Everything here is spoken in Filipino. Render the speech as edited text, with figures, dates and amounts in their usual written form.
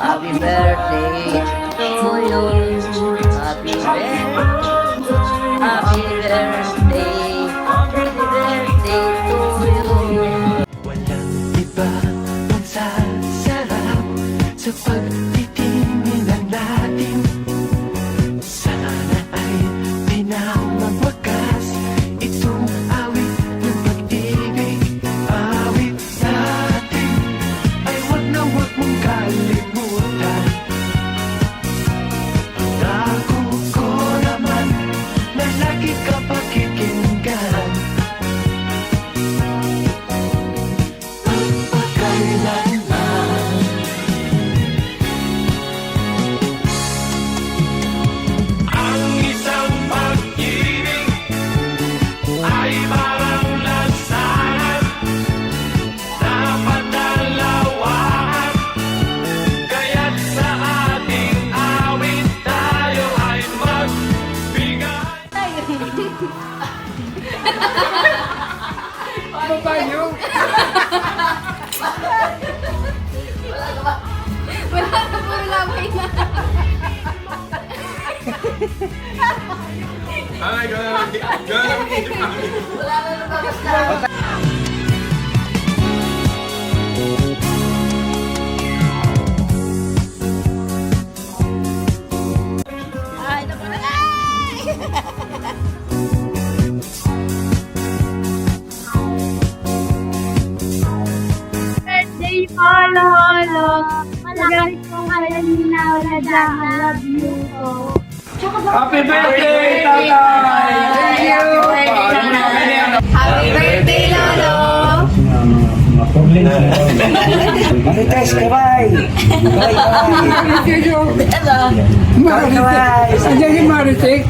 Happy birthday to you. Happy birthday. Happy birthday. Happy birthday to you. Walang iba ang sasarap sa pagtitinginan natin. Sana ay pinamagwakas itong awit ng pag-ibig. Awit natin ay wag na wag mong kalimutan. Ako ko naman na lagi ka pakikinggan. Ang isang pag-ibig ay parang lansangan, dapat dalawahan. Kaya't sa ating awit tayo ay magbigay. Ano tayo? Wala na po lamay na. Ay, gano'n lang. Wala na lumabas na. Ay, naku na. Birthday po, Lolo. Magalit po kayo ninaw na dyan. I love you po. Happy birthday, tatay! Thank you! Happy birthday, Lolo! Marites, kabay! Hello! Kabay! Andiyan si Maritek.